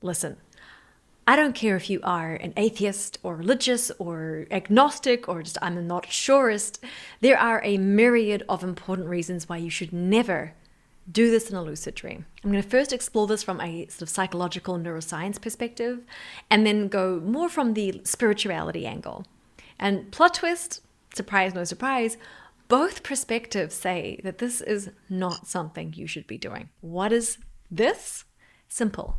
Listen, I don't care if you are an atheist or religious or agnostic or just I'm not surest. There are a myriad of important reasons why you should never do this in a lucid dream. I'm going to first explore this from a sort of psychological neuroscience perspective and then go more from the spirituality angle. And plot twist, surprise, no surprise, both perspectives say that this is not something you should be doing. What is this? Simple.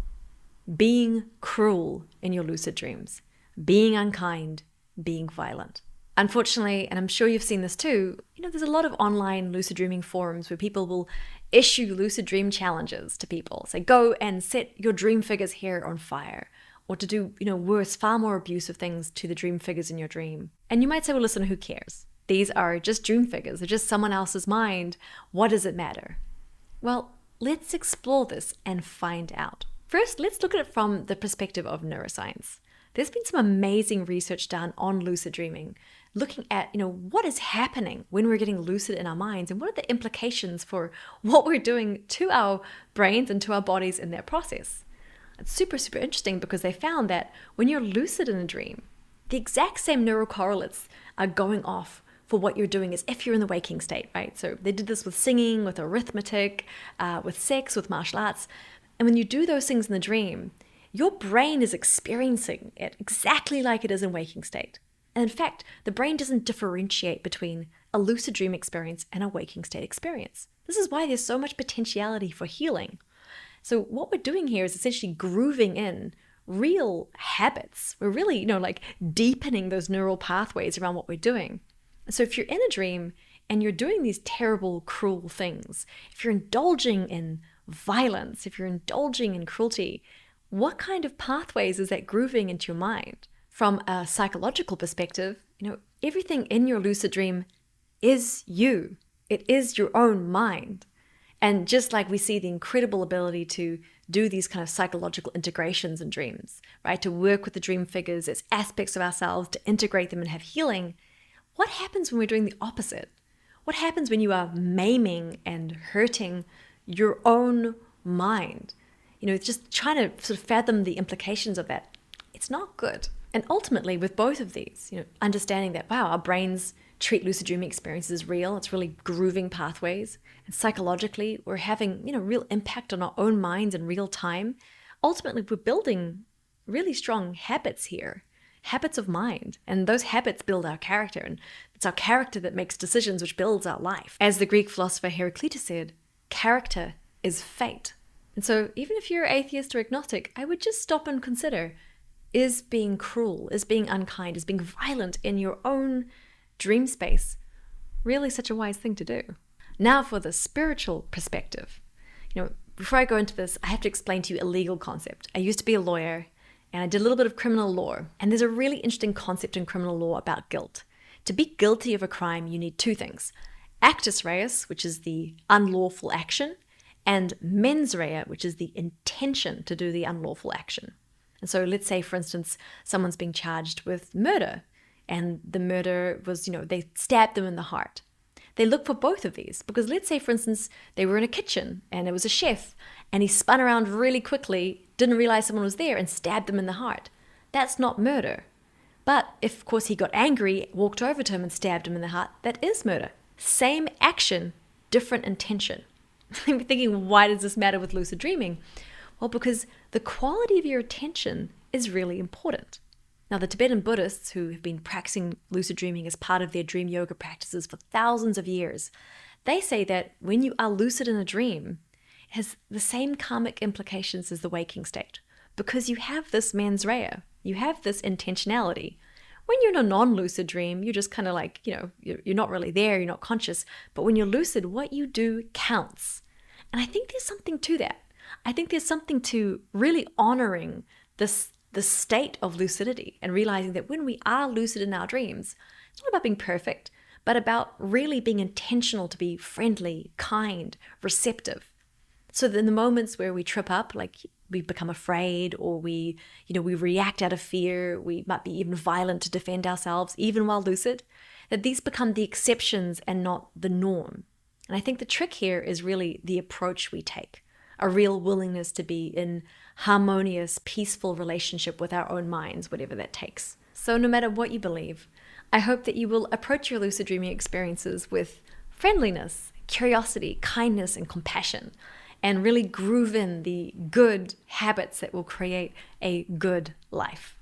Being cruel in your lucid dreams, being unkind, being violent. Unfortunately, and I'm sure you've seen this too, there's a lot of online lucid dreaming forums where people will issue lucid dream challenges to people. Say, go and set your dream figure's hair on fire, or to do, worse, far more abusive things to the dream figures in your dream. And you might say, well, listen, who cares? These are just dream figures. They're just someone else's mind. What does it matter? Well, let's explore this and find out. First, let's look at it from the perspective of neuroscience. There's been some amazing research done on lucid dreaming, looking at, what is happening when we're getting lucid in our minds and what are the implications for what we're doing to our brains and to our bodies in that process. It's super, super interesting because they found that when you're lucid in a dream, the exact same neurocorrelates are going off for what you're doing as if you're in the waking state, right? So they did this with singing, with arithmetic, with sex, with martial arts. And when you do those things in the dream, your brain is experiencing it exactly like it is in waking state. And in fact, the brain doesn't differentiate between a lucid dream experience and a waking state experience. This is why there's so much potentiality for healing. So what we're doing here is essentially grooving in real habits. We're really, deepening those neural pathways around what we're doing. So if you're in a dream and you're doing these terrible, cruel things, if you're indulging in violence, if you're indulging in cruelty, what kind of pathways is that grooving into your mind? From a psychological perspective, everything in your lucid dream is you. It is your own mind. And just like we see the incredible ability to do these kind of psychological integrations in dreams, right? To work with the dream figures as aspects of ourselves, to integrate them and have healing. What happens when we're doing the opposite? What happens when you are maiming and hurting your own mind? Just trying to sort of fathom the implications of that. It's not good. And ultimately, with both of these, understanding that, wow, our brains treat lucid dreaming experiences as real. It's really grooving pathways. And psychologically, we're having, real impact on our own minds in real time. Ultimately, we're building really strong habits here, habits of mind. And those habits build our character. And it's our character that makes decisions, which builds our life. As the Greek philosopher Heraclitus said, character is fate. And so even if you're atheist or agnostic, I would just stop and consider, is being cruel, is being unkind, is being violent in your own dream space really such a wise thing to do? Now for the spiritual perspective. Before I go into this, I have to explain to you a legal concept. I used to be a lawyer and I did a little bit of criminal law. And there's a really interesting concept in criminal law about guilt. To be guilty of a crime, you need two things. Actus reus, which is the unlawful action, and mens rea, which is the intention to do the unlawful action. And so let's say, for instance, someone's being charged with murder, and the murder was, they stabbed them in the heart. They look for both of these because let's say, for instance, they were in a kitchen and it was a chef and he spun around really quickly, didn't realize someone was there and stabbed them in the heart. That's not murder. But if, of course, he got angry, walked over to him and stabbed him in the heart, that is murder. Same action, different intention. I'm thinking, why does this matter with lucid dreaming? Well, because the quality of your attention is really important. Now, the Tibetan Buddhists who have been practicing lucid dreaming as part of their dream yoga practices for thousands of years, they say that when you are lucid in a dream, it has the same karmic implications as the waking state because you have this mens rea, you have this intentionality. When you're in a non-lucid dream, you're just kind of like, you're not really there, you're not conscious. But when you're lucid, what you do counts. And I think there's something to that. I think there's something to really honoring the state of lucidity and realizing that when we are lucid in our dreams, it's not about being perfect, but about really being intentional to be friendly, kind, receptive. So that in the moments where we trip up, like we become afraid or we react out of fear, we might be even violent to defend ourselves, even while lucid, that these become the exceptions and not the norm. And I think the trick here is really the approach we take. a real willingness to be in harmonious, peaceful relationship with our own minds, whatever that takes. So no matter what you believe, I hope that you will approach your lucid dreaming experiences with friendliness, curiosity, kindness, and compassion, and really groove in the good habits that will create a good life.